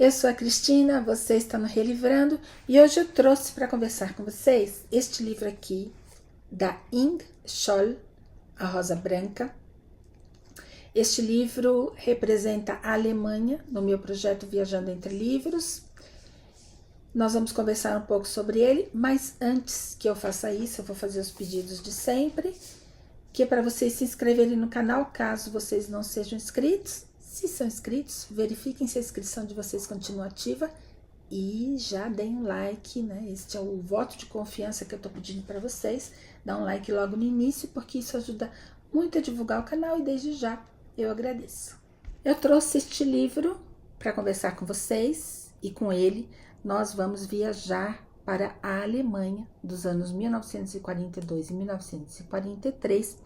Eu sou a Cristina, você está no Relivrando e hoje eu trouxe para conversar com vocês este livro aqui da Ing Scholl, A Rosa Branca. Este livro representa a Alemanha no meu projeto Viajando Entre Livros. Nós vamos conversar um pouco sobre ele, mas antes que eu faça isso, eu vou fazer os pedidos de sempre, que é para vocês se inscreverem no canal, caso vocês não sejam inscritos. Se são inscritos, verifiquem se a inscrição de vocês continua ativa e já deem um like, né? Este é o voto de confiança que eu tô pedindo para vocês. Dá um like logo no início, porque isso ajuda muito a divulgar o canal e desde já eu agradeço. Eu trouxe este livro para conversar com vocês e com ele nós vamos viajar para a Alemanha dos anos 1942 e 1943,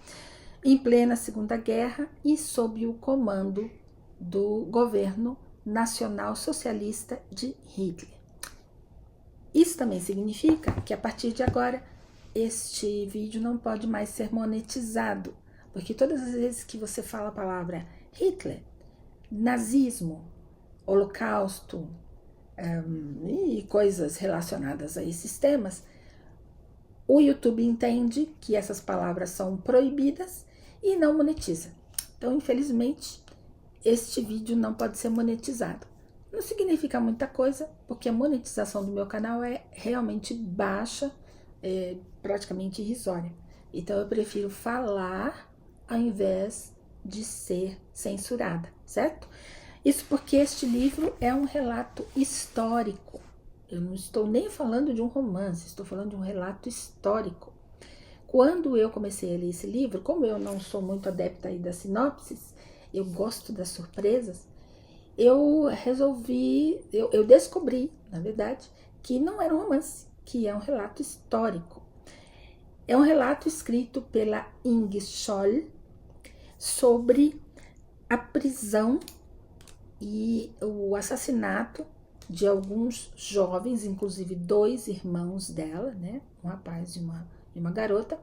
em plena Segunda Guerra e sob o comando do governo nacional socialista de Hitler. Isso também significa que a partir de agora este vídeo não pode mais ser monetizado, porque todas as vezes que você fala a palavra Hitler, nazismo, holocausto e coisas relacionadas a esses temas, o YouTube entende que essas palavras são proibidas e não monetiza. Então, infelizmente, este vídeo não pode ser monetizado. Não significa muita coisa, porque a monetização do meu canal é realmente baixa, praticamente irrisória. Então eu prefiro falar ao invés de ser censurada, certo? Isso porque este livro é um relato histórico. Eu não estou nem falando de um romance, estou falando de um relato histórico. Quando eu comecei a ler esse livro, como eu não sou muito adepta aí das sinopses, eu gosto das surpresas, eu descobri, na verdade, que não era um romance, que é um relato histórico. É um relato escrito pela Ing Scholl sobre a prisão e o assassinato de alguns jovens, inclusive 2 irmãos dela, né, um rapaz e uma garota,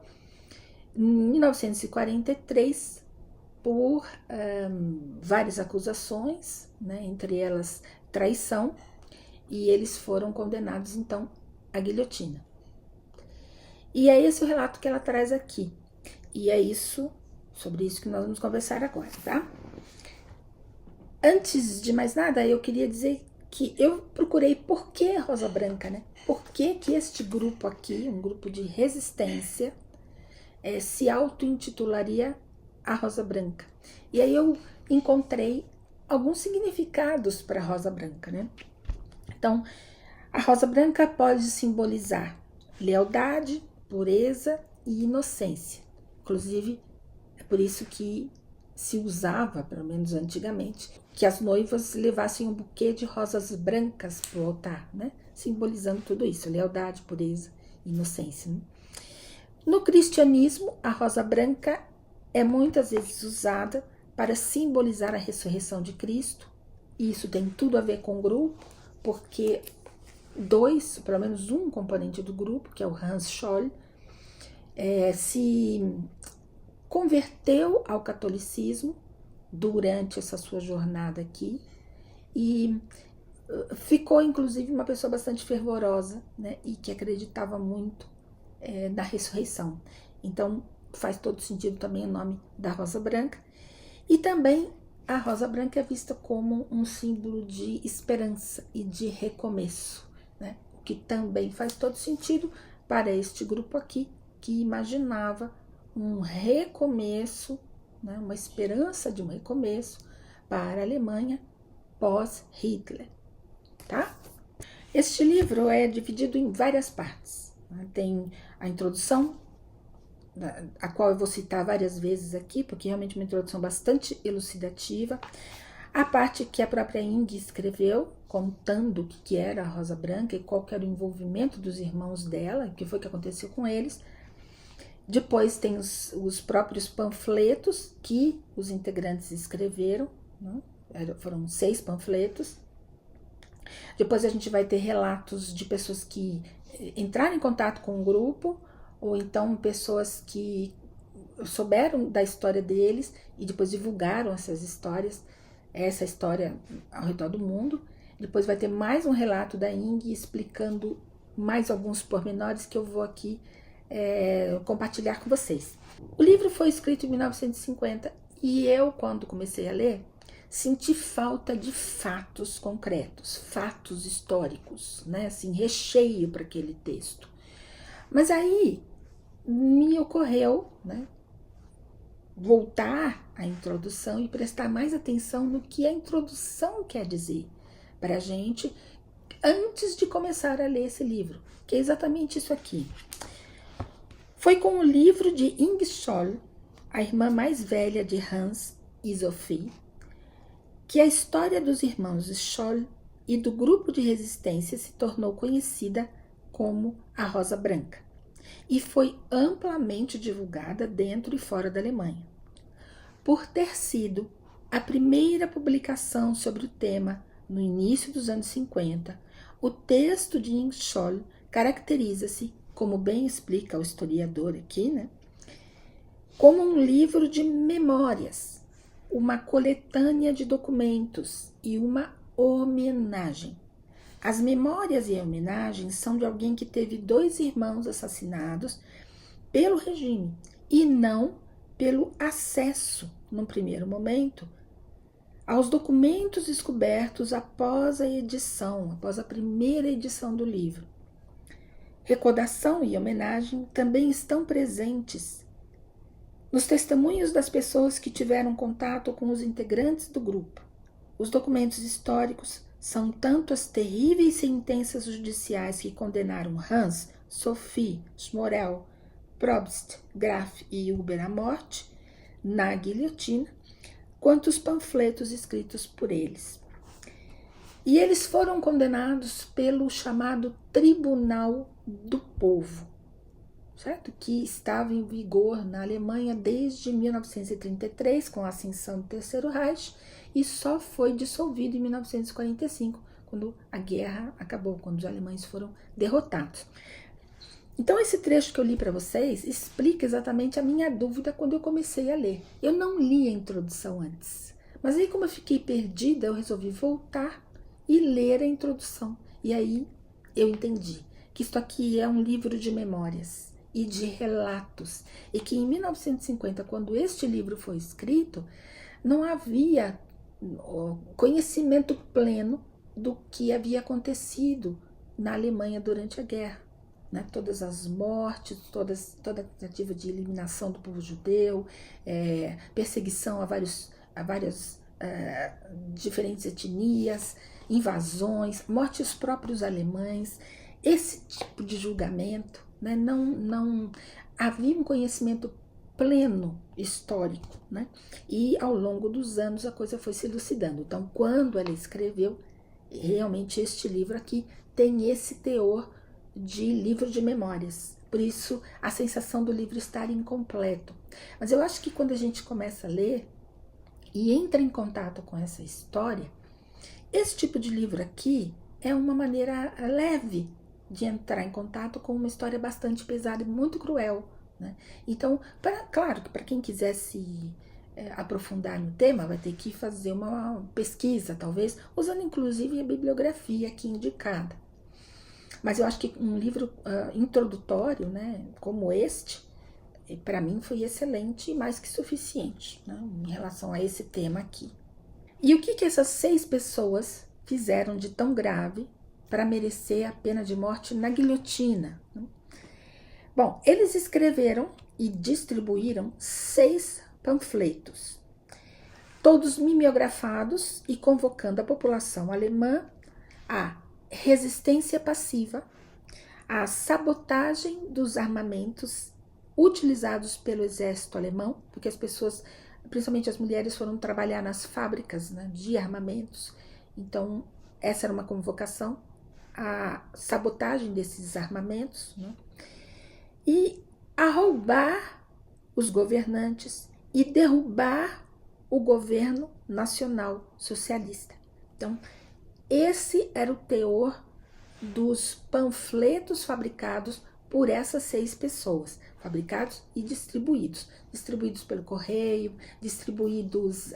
em 1943, por várias acusações, né, entre elas traição, e eles foram condenados então à guilhotina. E é esse o relato que ela traz aqui, e é sobre isso que nós vamos conversar agora, tá? Antes de mais nada, eu queria dizer que eu procurei por que Rosa Branca, né? Por que este grupo aqui, um grupo de resistência, se auto-intitularia a Rosa Branca. E aí eu encontrei alguns significados para a Rosa Branca, né? Então, a Rosa Branca pode simbolizar lealdade, pureza e inocência. Inclusive, é por isso que se usava, pelo menos antigamente, que as noivas levassem um buquê de rosas brancas para o altar, né? Simbolizando tudo isso, lealdade, pureza e inocência, né? No cristianismo, a rosa branca é muitas vezes usada para simbolizar a ressurreição de Cristo, e isso tem tudo a ver com o grupo, porque pelo menos um componente do grupo, que é o Hans Scholl, se converteu ao catolicismo durante essa sua jornada aqui, e ficou inclusive uma pessoa bastante fervorosa, né, e que acreditava muito na ressurreição. Então faz todo sentido também o nome da rosa branca. E também a rosa branca é vista como um símbolo de esperança e de recomeço, né? O que também faz todo sentido para este grupo aqui, que imaginava um recomeço, né? Uma esperança de um recomeço para a Alemanha pós-Hitler, tá? Este livro é dividido em várias partes, né? Tem a introdução, a qual eu vou citar várias vezes aqui, porque realmente é uma introdução bastante elucidativa. A parte que a própria Ing escreveu, contando o que era a Rosa Branca e qual que era o envolvimento dos irmãos dela, o que foi que aconteceu com eles. Depois tem os próprios panfletos que os integrantes escreveram, né? Foram 6 panfletos. Depois a gente vai ter relatos de pessoas que entraram em contato com o grupo, ou então pessoas que souberam da história deles e depois divulgaram essa história ao redor do mundo. Depois vai ter mais um relato da Ing explicando mais alguns pormenores que eu vou aqui compartilhar com vocês. O livro foi escrito em 1950 e eu, quando comecei a ler, senti falta de fatos concretos, fatos históricos, né? Assim, recheio para aquele texto. Mas aí me ocorreu, né, voltar à introdução e prestar mais atenção no que a introdução quer dizer para a gente antes de começar a ler esse livro, que é exatamente isso aqui. Foi com o livro de Ing Scholl, a irmã mais velha de Hans e Sophie, que a história dos irmãos Scholl e do grupo de resistência se tornou conhecida como a Rosa Branca e foi amplamente divulgada dentro e fora da Alemanha. Por ter sido a primeira publicação sobre o tema no início dos anos 50, o texto de Ing Scholl caracteriza-se, como bem explica o historiador aqui, né, como um livro de memórias, uma coletânea de documentos e uma homenagem. As memórias e a homenagem são de alguém que teve 2 irmãos assassinados pelo regime e não pelo acesso, num primeiro momento, aos documentos descobertos após a primeira edição do livro. Recordação e homenagem também estão presentes nos testemunhos das pessoas que tiveram contato com os integrantes do grupo. Os documentos históricos são tanto as terríveis sentenças judiciais que condenaram Hans, Sophie, Schmorell, Probst, Graf e Huber à morte na guilhotina, quanto os panfletos escritos por eles. E eles foram condenados pelo chamado Tribunal do Povo, certo? Que estava em vigor na Alemanha desde 1933, com a ascensão do Terceiro Reich, e só foi dissolvido em 1945, quando a guerra acabou, quando os alemães foram derrotados. Então, esse trecho que eu li para vocês explica exatamente a minha dúvida quando eu comecei a ler. Eu não li a introdução antes, mas aí, como eu fiquei perdida, eu resolvi voltar e ler a introdução. E aí eu entendi que isto aqui é um livro de memórias e de relatos, e que em 1950, quando este livro foi escrito, não havia conhecimento pleno do que havia acontecido na Alemanha durante a guerra. Né, todas as mortes, toda a tentativa de eliminação do povo judeu, perseguição a várias diferentes etnias, invasões, morte aos próprios alemães, esse tipo de julgamento, né, não havia um conhecimento pleno histórico, né, e ao longo dos anos a coisa foi se elucidando. Então, quando ela escreveu, realmente este livro aqui tem esse teor de livro de memórias, por isso a sensação do livro estar incompleto. Mas eu acho que quando a gente começa a ler e entra em contato com essa história, esse tipo de livro aqui é uma maneira leve de entrar em contato com uma história bastante pesada e muito cruel, né? Então, claro que para quem quiser se aprofundar no tema, vai ter que fazer uma pesquisa, talvez, usando inclusive a bibliografia aqui indicada. Mas eu acho que um livro introdutório, né, como este, para mim foi excelente e mais que suficiente, né, em relação a esse tema aqui. E o que essas 6 pessoas fizeram de tão grave para merecer a pena de morte na guilhotina? Bom, eles escreveram e distribuíram 6 panfletos, todos mimeografados e convocando a população alemã a resistência passiva, a sabotagem dos armamentos utilizados pelo exército alemão, porque as pessoas, principalmente as mulheres, foram trabalhar nas fábricas, né, de armamentos. Então, essa era uma convocação, a sabotagem desses armamentos, né, e a roubar os governantes e derrubar o governo nacional socialista. Então, esse era o teor dos panfletos fabricados por essas 6 pessoas, fabricados e distribuídos. Distribuídos pelo correio, distribuídos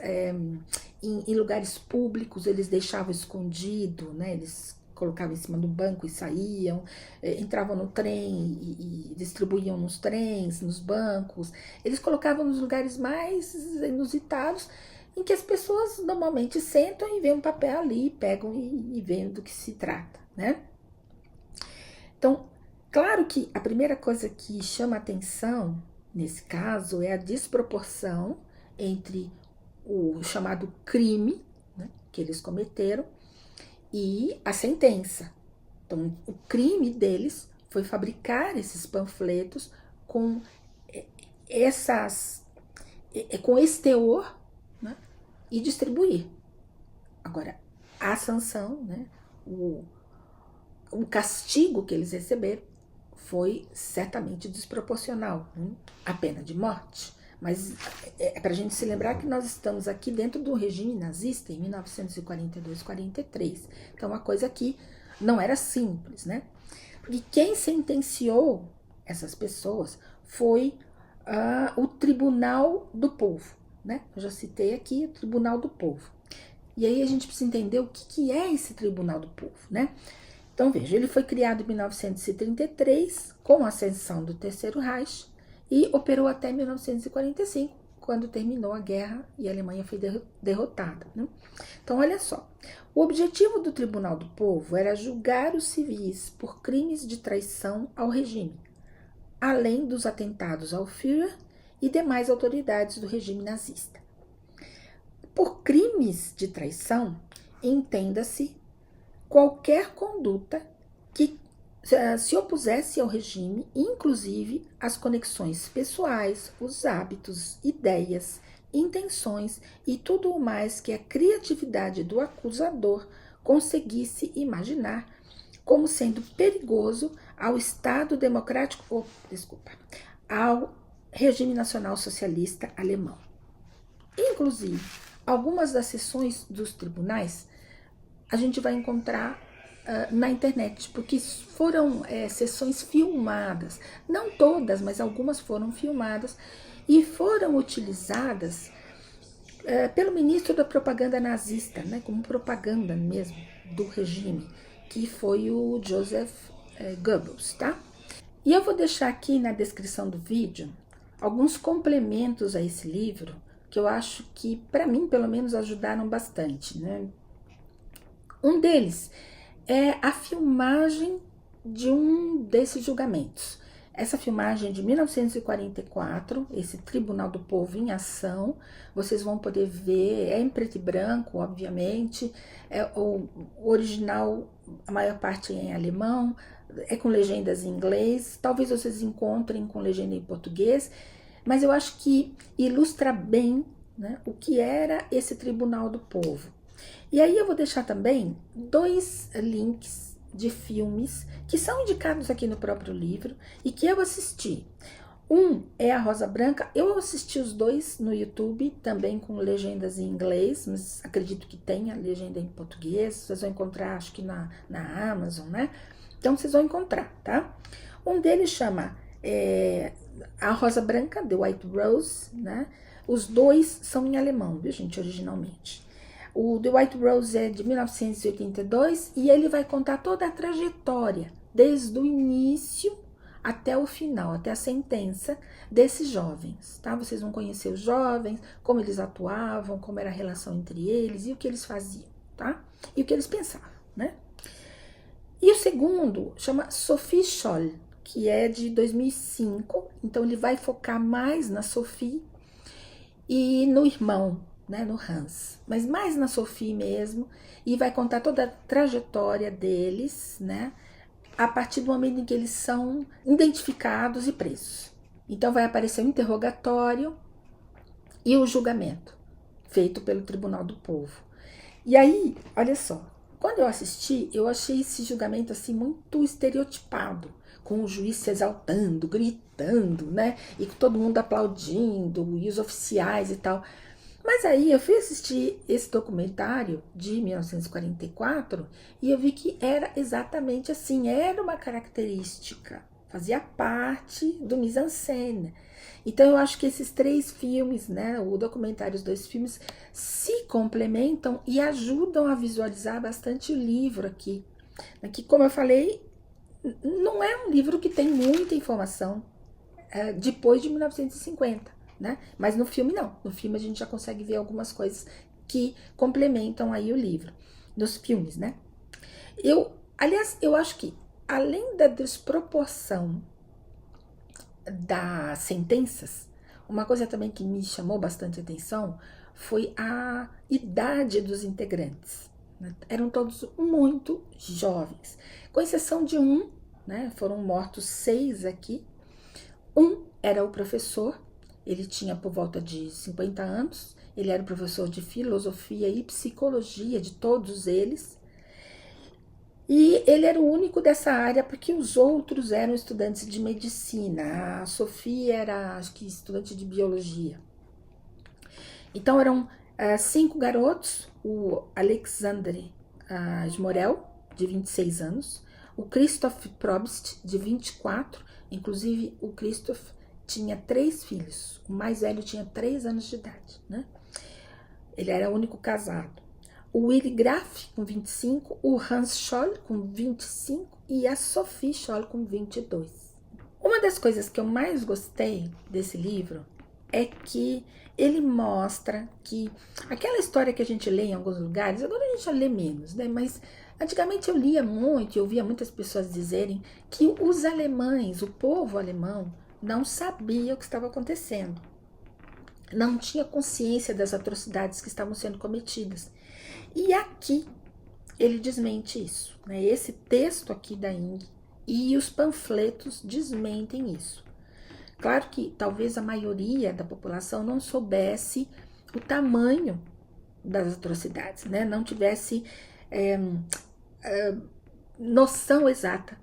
em lugares públicos, eles deixavam escondido, né? Eles colocavam em cima do banco e saíam, entravam no trem e distribuíam nos trens, nos bancos. Eles colocavam nos lugares mais inusitados, em que as pessoas normalmente sentam e veem um papel ali, pegam e veem do que se trata, né? Então, claro que a primeira coisa que chama atenção nesse caso é a desproporção entre o chamado crime, né, que eles cometeram e a sentença. Então, o crime deles foi fabricar esses panfletos com com esse teor, né, e distribuir. Agora, a sanção, né, o castigo que eles receberam foi certamente desproporcional, né? A pena de morte. Mas é para a gente se lembrar que nós estamos aqui dentro do regime nazista em 1942-43. Então, uma coisa que não era simples, né? Porque quem sentenciou essas pessoas foi o Tribunal do Povo, né? Eu já citei aqui o Tribunal do Povo. E aí a gente precisa entender o que é esse Tribunal do Povo, né? Então, veja, ele foi criado em 1933, com a ascensão do Terceiro Reich, e operou até 1945, quando terminou a guerra e a Alemanha foi derrotada, né? Então, olha só, o objetivo do Tribunal do Povo era julgar os civis por crimes de traição ao regime, além dos atentados ao Führer e demais autoridades do regime nazista. Por crimes de traição, entenda-se qualquer conduta que se opusesse ao regime, inclusive as conexões pessoais, os hábitos, ideias, intenções e tudo o mais que a criatividade do acusador conseguisse imaginar como sendo perigoso ao Estado democrático, ao regime nacional socialista alemão. Inclusive, algumas das sessões dos tribunais a gente vai encontrar na internet, porque foram sessões filmadas, não todas, mas algumas foram filmadas e foram utilizadas pelo ministro da propaganda nazista, né, como propaganda mesmo do regime, que foi o Joseph Goebbels, tá? E eu vou deixar aqui na descrição do vídeo alguns complementos a esse livro, que eu acho que, para mim, pelo menos, ajudaram bastante, né? Um deles é a filmagem de um desses julgamentos. Essa filmagem de 1944, esse Tribunal do Povo em ação, vocês vão poder ver, é em preto e branco, obviamente, o original, a maior parte é em alemão, é com legendas em inglês, talvez vocês encontrem com legenda em português, mas eu acho que ilustra bem, né, o que era esse Tribunal do Povo. E aí eu vou deixar também 2 links de filmes que são indicados aqui no próprio livro e que eu assisti. Um é A Rosa Branca, eu assisti os 2 no YouTube, também com legendas em inglês, mas acredito que tenha legenda em português, vocês vão encontrar, acho que na Amazon, né? Então vocês vão encontrar, tá? Um deles chama A Rosa Branca, The White Rose, né? Os 2 são em alemão, viu, gente, originalmente. O The White Rose é de 1982 e ele vai contar toda a trajetória, desde o início até o final, até a sentença desses jovens, tá? Vocês vão conhecer os jovens, como eles atuavam, como era a relação entre eles e o que eles faziam, tá? E o que eles pensavam, né? E o segundo chama Sophie Scholl, que é de 2005, então ele vai focar mais na Sophie e no irmão, né, no Hans, mas mais na Sophie mesmo, e vai contar toda a trajetória deles, né, a partir do momento em que eles são identificados e presos. Então vai aparecer o interrogatório e o julgamento, feito pelo Tribunal do Povo. E aí, olha só, quando eu assisti, eu achei esse julgamento assim muito estereotipado, com o juiz se exaltando, gritando, né, e todo mundo aplaudindo, e os oficiais e tal. Mas aí eu fui assistir esse documentário de 1944 e eu vi que era exatamente assim, era uma característica fazia parte do mise-en-scène. Então eu acho que esses 3 filmes, né, o documentário e os 2 filmes, se complementam e ajudam a visualizar bastante o livro aqui. Aqui, como eu falei, não é um livro que tem muita informação depois de 1950, né? Mas no filme não. No filme a gente já consegue ver algumas coisas que complementam aí o livro. Nos filmes, né? Aliás, eu acho que além da desproporção das sentenças, uma coisa também que me chamou bastante atenção foi a idade dos integrantes. Né? Eram todos muito jovens, com exceção de um, né? Foram mortos 6 aqui. Um era o professor, ele tinha por volta de 50 anos, ele era o professor de filosofia e psicologia de todos eles, e ele era o único dessa área, porque os outros eram estudantes de medicina. A Sofia era, acho que, estudante de biologia. Então eram 5 garotos: o Alexander Smorel, de 26 anos, o Christoph Probst, de 24. Inclusive, o Christoph tinha 3 filhos. O mais velho tinha 3 anos de idade, né? Ele era o único casado. O Willy Graf, com 25, o Hans Scholl, com 25, e a Sophie Scholl, com 22. Uma das coisas que eu mais gostei desse livro é que ele mostra que aquela história que a gente lê em alguns lugares, agora a gente já lê menos, né? Mas antigamente eu lia muito e eu ouvia muitas pessoas dizerem que os alemães, o povo alemão, não sabia o que estava acontecendo. Não tinha consciência das atrocidades que estavam sendo cometidas. E aqui ele desmente isso, né? Esse texto aqui da Ing e os panfletos desmentem isso. Claro que talvez a maioria da população não soubesse o tamanho das atrocidades, né? Não tivesse noção exata,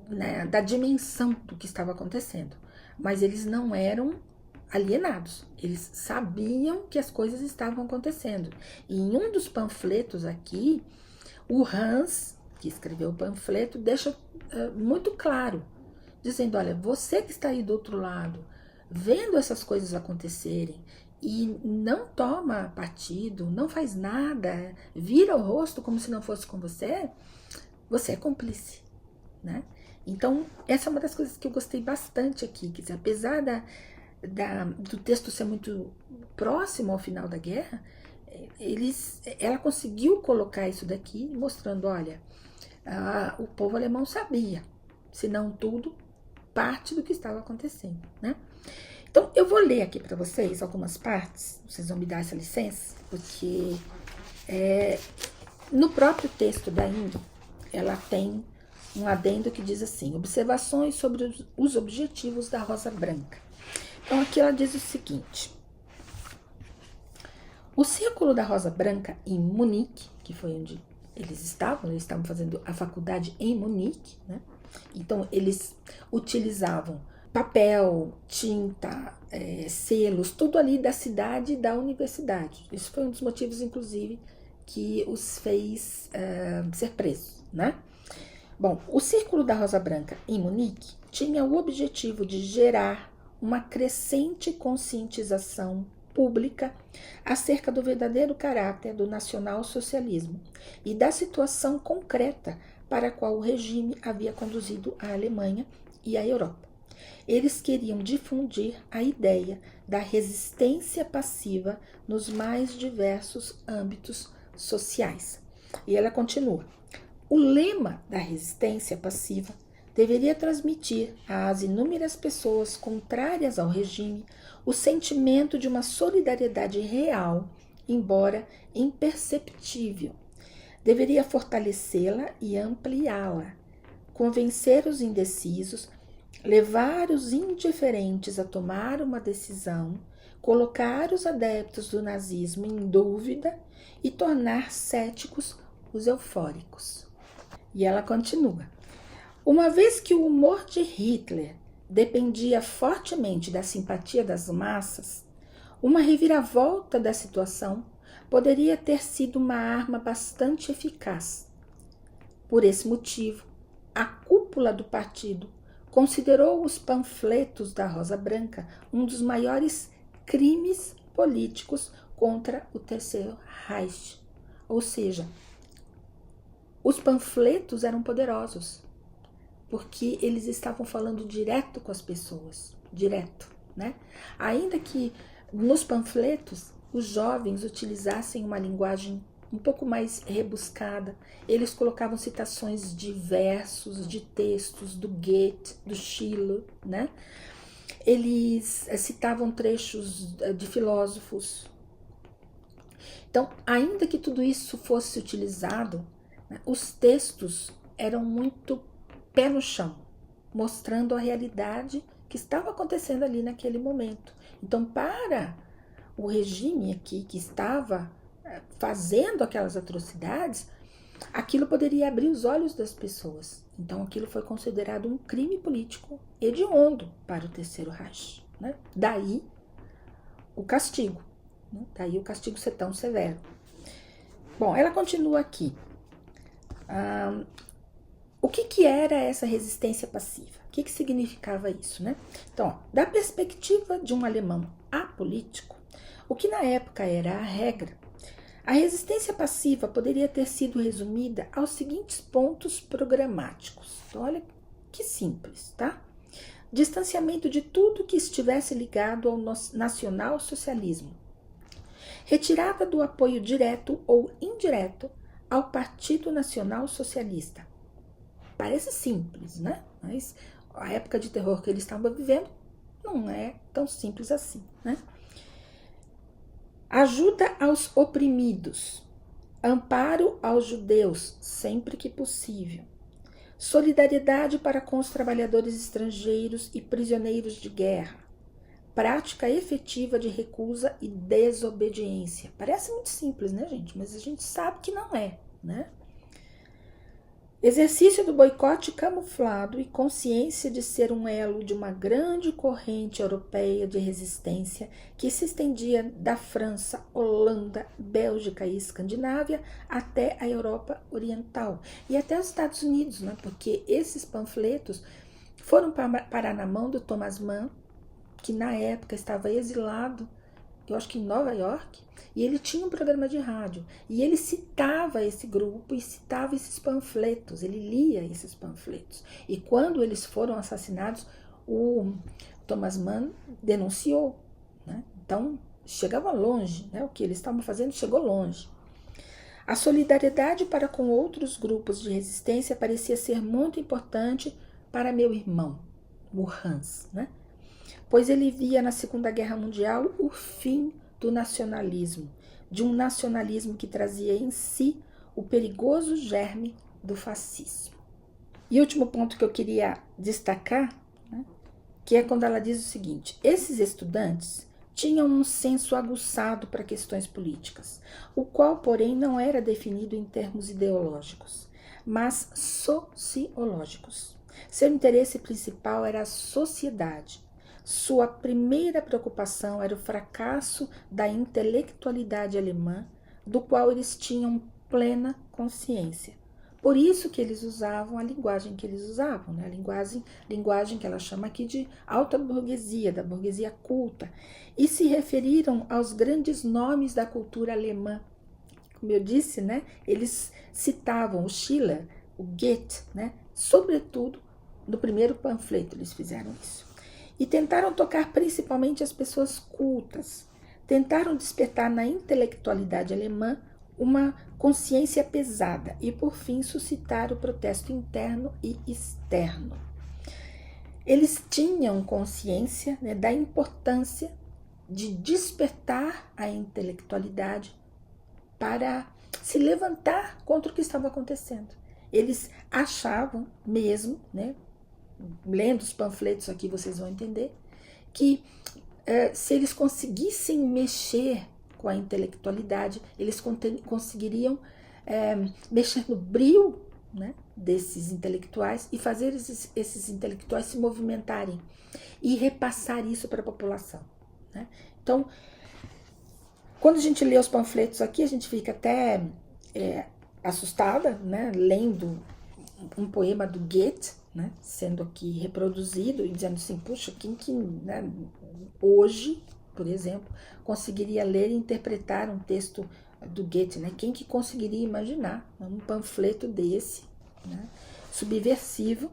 né, da dimensão do que estava acontecendo. Mas eles não eram alienados, eles sabiam que as coisas estavam acontecendo. E em um dos panfletos aqui, o Hans, que escreveu o panfleto, deixa muito claro, dizendo: olha, você que está aí do outro lado, vendo essas coisas acontecerem e não toma partido, não faz nada, vira o rosto como se não fosse com você, você é cúmplice, né? Então, essa é uma das coisas que eu gostei bastante aqui, que apesar do texto ser muito próximo ao final da guerra, ela conseguiu colocar isso daqui, mostrando: olha, o povo alemão sabia, se não tudo, parte do que estava acontecendo, né? Então, eu vou ler aqui para vocês algumas partes, vocês vão me dar essa licença, porque no próprio texto da Ing, ela tem um adendo que diz assim: observações sobre os objetivos da Rosa Branca. Então, aqui ela diz o seguinte: o Círculo da Rosa Branca em Munique, que foi onde eles estavam fazendo a faculdade em Munique, né? Então, eles utilizavam papel, tinta, selos, tudo ali da cidade e da universidade. Isso foi um dos motivos, inclusive, que os fez ser presos, né? Bom, o Círculo da Rosa Branca em Munique tinha o objetivo de gerar uma crescente conscientização pública acerca do verdadeiro caráter do nacional-socialismo e da situação concreta para a qual o regime havia conduzido a Alemanha e a Europa. Eles queriam difundir a ideia da resistência passiva nos mais diversos âmbitos sociais. E ela continua: o lema da resistência passiva deveria transmitir às inúmeras pessoas contrárias ao regime o sentimento de uma solidariedade real, embora imperceptível. Deveria fortalecê-la e ampliá-la, convencer os indecisos, levar os indiferentes a tomar uma decisão, colocar os adeptos do nazismo em dúvida e tornar céticos os eufóricos. E ela continua: uma vez que o humor de Hitler dependia fortemente da simpatia das massas, uma reviravolta da situação poderia ter sido uma arma bastante eficaz. Por esse motivo, a cúpula do partido considerou os panfletos da Rosa Branca um dos maiores crimes políticos contra o Terceiro Reich. Ou seja, os panfletos eram poderosos, porque eles estavam falando direto com as pessoas, direto, né? Ainda que nos panfletos os jovens utilizassem uma linguagem um pouco mais rebuscada, eles colocavam citações de versos, de textos do Goethe, do Schiller, né? Eles citavam trechos de filósofos. Então, ainda que tudo isso fosse utilizado, né, os textos eram muito pé no chão, mostrando a realidade que estava acontecendo ali naquele momento. Então, para o regime aqui que estava fazendo aquelas atrocidades, aquilo poderia abrir os olhos das pessoas. Então, aquilo foi considerado um crime político hediondo para o Terceiro Reich, né? Daí o castigo, né? Daí o castigo ser tão severo. Bom, ela continua aqui. O que era essa resistência passiva? O que significava isso, né? Então, ó, da perspectiva de um alemão apolítico, o que na época era a regra, a resistência passiva poderia ter sido resumida aos seguintes pontos programáticos. Então, olha que simples, tá? Distanciamento de tudo que estivesse ligado ao nacional-socialismo. Retirada do apoio direto ou indireto ao Partido Nacional Socialista. Parece simples, né? Mas a época de terror que eles estavam vivendo não é tão simples assim, né? Ajuda aos oprimidos, amparo aos judeus, sempre que possível, solidariedade para com os trabalhadores estrangeiros e prisioneiros de guerra, prática efetiva de recusa e desobediência. Parece muito simples, né, gente? Mas a gente sabe que não é, né? Exercício do boicote camuflado e consciência de ser um elo de uma grande corrente europeia de resistência que se estendia da França, Holanda, Bélgica e Escandinávia até a Europa Oriental e até os Estados Unidos, né? Porque esses panfletos foram parar na mão do Thomas Mann, que na época estava exilado, eu acho que em Nova York, e ele tinha um programa de rádio, e ele citava esse grupo e citava esses panfletos, ele lia esses panfletos. E quando eles foram assassinados, o Thomas Mann denunciou, né? Então, chegava longe, né? O que eles estavam fazendo chegou longe. A solidariedade para com outros grupos de resistência parecia ser muito importante para meu irmão, o Hans, né? Pois ele via na Segunda Guerra Mundial o fim do nacionalismo, de um nacionalismo que trazia em si o perigoso germe do fascismo. E último ponto que eu queria destacar, né, que é quando ela diz o seguinte: esses estudantes tinham um senso aguçado para questões políticas, o qual, porém, não era definido em termos ideológicos, mas sociológicos. Seu interesse principal era a sociedade. Sua primeira preocupação era o fracasso da intelectualidade alemã, do qual eles tinham plena consciência. Por isso que eles usavam a linguagem que eles usavam, né? A linguagem que ela chama aqui de alta burguesia, da burguesia culta, e se referiram aos grandes nomes da cultura alemã. Como eu disse, né? Eles citavam o Schiller, o Goethe, né? Sobretudo no primeiro panfleto eles fizeram isso. E tentaram tocar principalmente as pessoas cultas. Tentaram despertar na intelectualidade alemã uma consciência pesada e, por fim, suscitar o protesto interno e externo. Eles tinham consciência, né, da importância de despertar a intelectualidade para se levantar contra o que estava acontecendo. Eles achavam mesmo, né, lendo os panfletos aqui vocês vão entender, que se eles conseguissem mexer com a intelectualidade, eles conseguiriam mexer no brio, né, desses intelectuais e fazer esses intelectuais se movimentarem e repassar isso para a população, né? Então, quando a gente lê os panfletos aqui, a gente fica até assustada, né, lendo um poema do Goethe, né, sendo aqui reproduzido e dizendo assim, puxa, quem que, né, hoje, por exemplo, conseguiria ler e interpretar um texto do Goethe, né? Quem que conseguiria imaginar um panfleto desse, né, subversivo,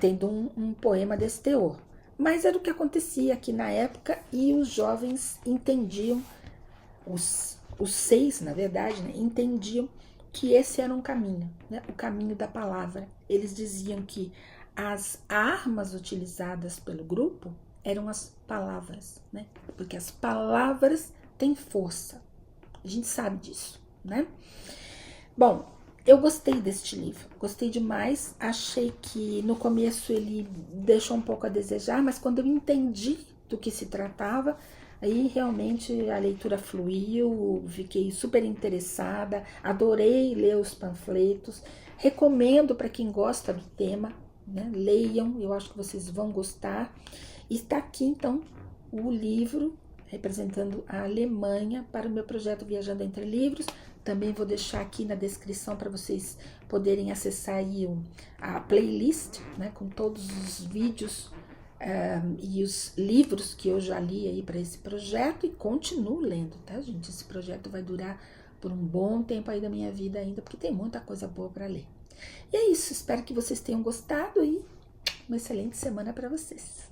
tendo um poema desse teor? Mas era o que acontecia aqui na época e os jovens entendiam, os 6, na verdade, né, entendiam que esse era um caminho, né, o caminho da palavra. Eles diziam que as armas utilizadas pelo grupo eram as palavras, né, porque as palavras têm força. A gente sabe disso, né? Bom, eu gostei deste livro, gostei demais. Achei que no começo ele deixou um pouco a desejar, mas quando eu entendi do que se tratava, aí realmente a leitura fluiu, fiquei super interessada, adorei ler os panfletos, recomendo para quem gosta do tema, né? Leiam, eu acho que vocês vão gostar. E está aqui então o livro representando a Alemanha para o meu projeto Viajando Entre Livros. Também vou deixar aqui na descrição para vocês poderem acessar aí a playlist, né, com todos os vídeos e os livros que eu já li aí para esse projeto e continuo lendo, tá, gente? Esse projeto vai durar por um bom tempo aí da minha vida ainda, porque tem muita coisa boa para ler. E é isso, espero que vocês tenham gostado e uma excelente semana para vocês.